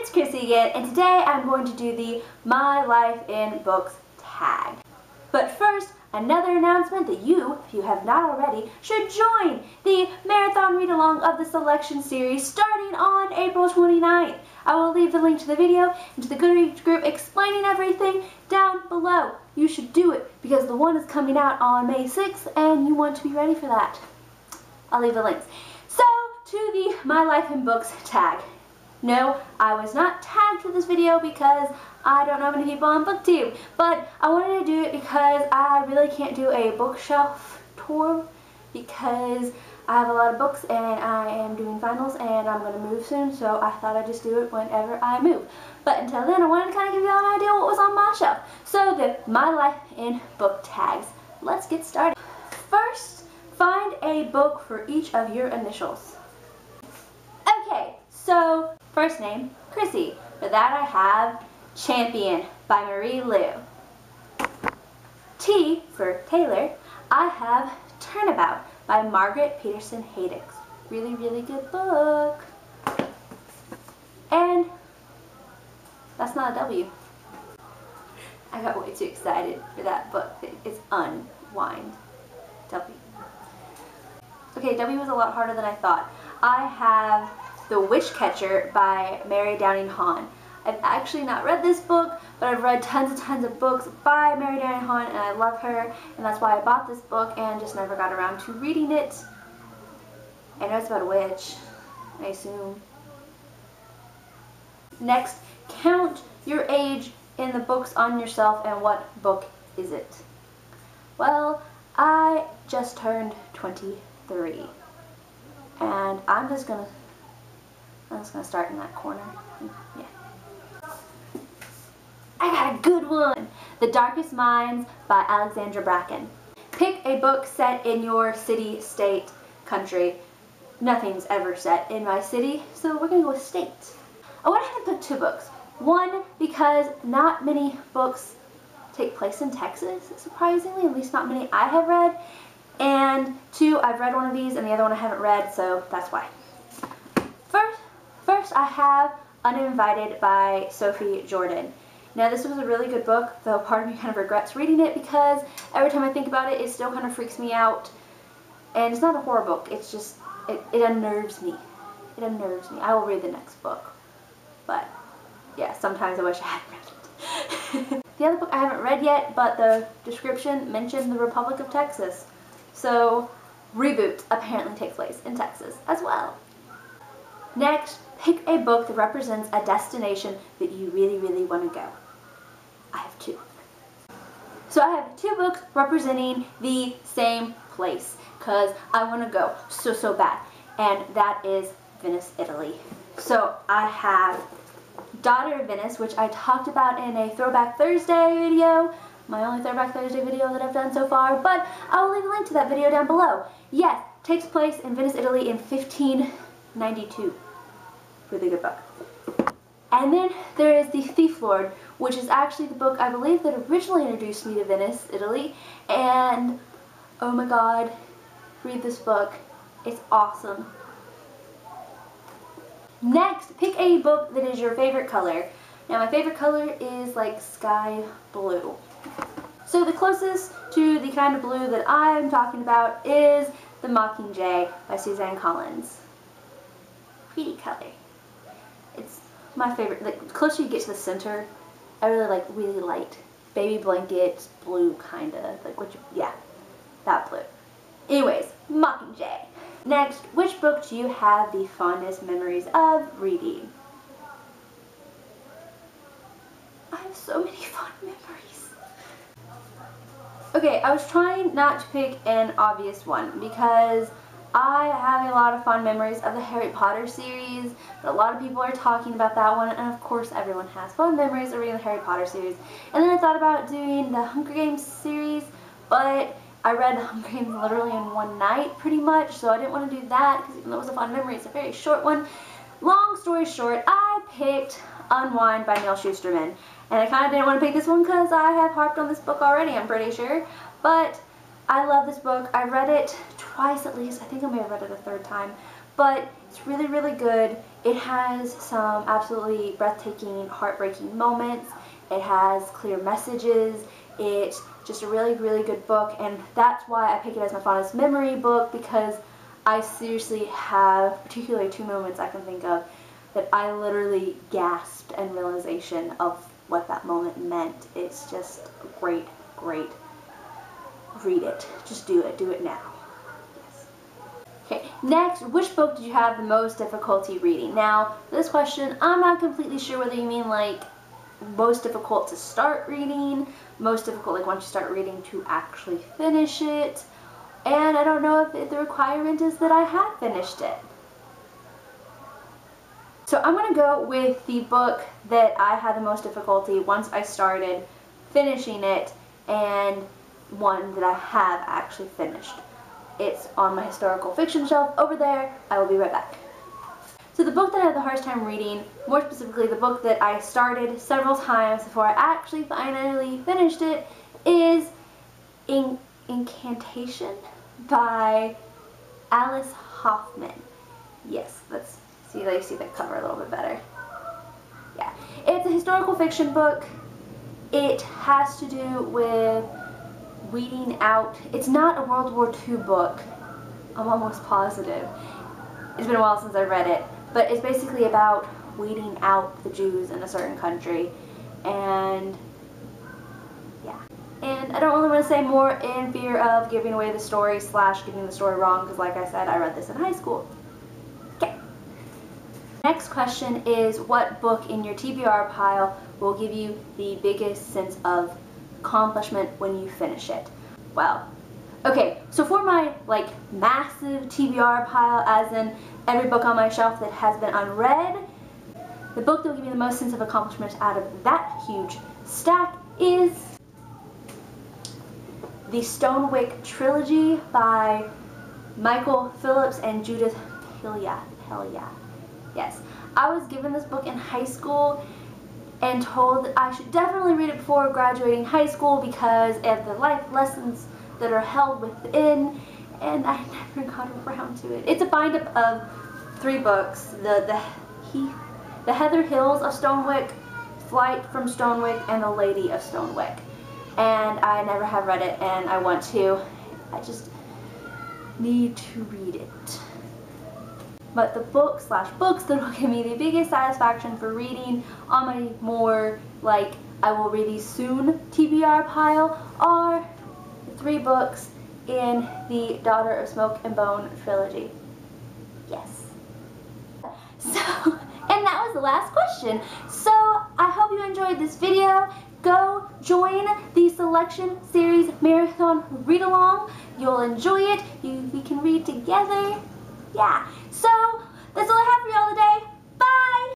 it's Chrissy again, and today I'm going to do the My Life in Books tag. But first, another announcement that you, if you have not already, should join the marathon read-along of the selection series starting on April 29th. I will leave the link to the video and to the Goodreads group explaining everything down below. You should do it because the one is coming out on May 6th and you want to be ready for that. I'll leave the links. So, to the My Life in Books tag. No, I was not tagged for this video because I don't know many people on BookTube, but I wanted to do it because I really can't do a bookshelf tour because I have a lot of books and I am doing finals and I'm going to move soon, so I thought I'd just do it whenever I move. But until then, I wanted to kind of give you all an idea what was on my shelf. So the My Life in Book tags. Let's get started. First, find a book for each of your initials. Okay, so first name, Chrissy. For that I have Champion by Marie Lu. T for Taylor, I have Turnabout by Margaret Peterson Haydix. Really, really good book. And that's not a W. I got way too excited for that book. It's Unwind. W. Okay, W was a lot harder than I thought. I have The Witchcatcher by Mary Downing Hahn. I've actually not read this book, but I've read tons of books by Mary Downing Hahn, and I love her, and that's why I bought this book and just never got around to reading it. I know it's about a witch, I assume. Next, count your age in the books on yourself, and what book is it? Well, I just turned 23, and I'm just gonna start in that corner. Yeah. I got a good one! The Darkest Minds by Alexandra Bracken. Pick a book set in your city, state, country. Nothing's ever set in my city, so we're gonna go with state. I went ahead and picked two books. One, because not many books take place in Texas, surprisingly, at least not many I have read. And two, I've read one of these and the other one I haven't read, so that's why. First I have Uninvited by Sophie Jordan. Now this was a really good book, though part of me kind of regrets reading it because every time I think about it, it still kind of freaks me out. And it's not a horror book, it's just, it unnerves me. It unnerves me. I will read the next book. But yeah, sometimes I wish I hadn't read it. The other book I haven't read yet, but the description mentioned the Republic of Texas. So, Reboot apparently takes place in Texas as well. Next, pick a book that represents a destination that you really, really want to go. I have two. So I have two books representing the same place because I want to go so bad, and that is Venice, Italy. So I have Daughter of Venice, which I talked about in a Throwback Thursday video, my only Throwback Thursday video that I've done so far, but I will leave a link to that video down below. Yes, takes place in Venice, Italy in 1592. Really good book. And then there is The Thief Lord, which is actually the book I believe that originally introduced me to Venice, Italy, and oh my god, read this book. It's awesome. Next, pick a book that is your favorite color. Now my favorite color is like sky blue. So the closest to the kind of blue that I'm talking about is The Mockingjay by Suzanne Collins. Pretty color. It's my favorite. Like, the closer you get to the center, I really like really light baby blanket blue, kinda like yeah, that blue. Anyways, Mockingjay. Next, which book do you have the fondest memories of reading? I have so many fond memories. Okay, I was trying not to pick an obvious one because I have a lot of fond memories of the Harry Potter series, but a lot of people are talking about that one, and of course everyone has fond memories of reading the Harry Potter series. And then I thought about doing the Hunger Games series, but I read the Hunger Games literally in one night, pretty much, so I didn't want to do that, because even though it was a fond memory, it's a very short one. Long story short, I picked Unwind by Neal Shusterman, and I kind of didn't want to pick this one because I have harped on this book already, I'm pretty sure, but I love this book. I read it twice at least. I think I may have read it a third time, but it's It's really, really good. It has some absolutely breathtaking, heartbreaking moments. It has clear messages. It's just a really, really good book, and that's why I pick it as my fondest memory book, because I seriously have particularly 2 moments I can think of that I literally gasped in realization of what that moment meant. It's just great, great. Read it. Just do it. Do it now. Yes. Okay, next, which book did you have the most difficulty reading? Now, this question, I'm not completely sure whether you mean like most difficult to start reading, most difficult like once you start reading to actually finish it, and I don't know if the requirement is that I have finished it. So I'm going to go with the book that I had the most difficulty once I started finishing it, and one that I have actually finished. It's on my historical fiction shelf over there. I will be right back. So the book that I had the hardest time reading, more specifically the book that I started several times before I actually finally finished it, is Incantation by Alice Hoffman. Yes, let's see, let you see the cover a little bit better. Yeah, it's a historical fiction book. It has to do with weeding out, it's not a World War II book, I'm almost positive. It's been a while since I read it, but it's basically about weeding out the Jews in a certain country, and yeah. And I don't really want to say more in fear of giving away the story / getting the story wrong, because like I said, I read this in high school. Okay. Next question is, what book in your TBR pile will give you the biggest sense of accomplishment when you finish it? Well, okay, so for my like massive TBR pile, as in every book on my shelf that has been unread, the book that will give me the most sense of accomplishment out of that huge stack is the Stonewick trilogy by Michael Phillips and Judith Pilya. Yes, I was given this book in high school and told that I should definitely read it before graduating high school because of the life lessons that are held within, and I never got around to it. It's a bind-up of 3 books, the Heather Hills of Stonewick, Flight from Stonewick, and The Lady of Stonewick. And I never have read it, and I want to. I just need to read it. But the books that will give me the biggest satisfaction for reading on my more like I will read these soon TBR pile are the 3 books in the Daughter of Smoke and Bone trilogy. Yes. So, and that was the last question. So I hope you enjoyed this video. Go join the Selection Series Marathon Read Along. You'll enjoy it. We can read together. Yeah. So that's all I have for y'all today.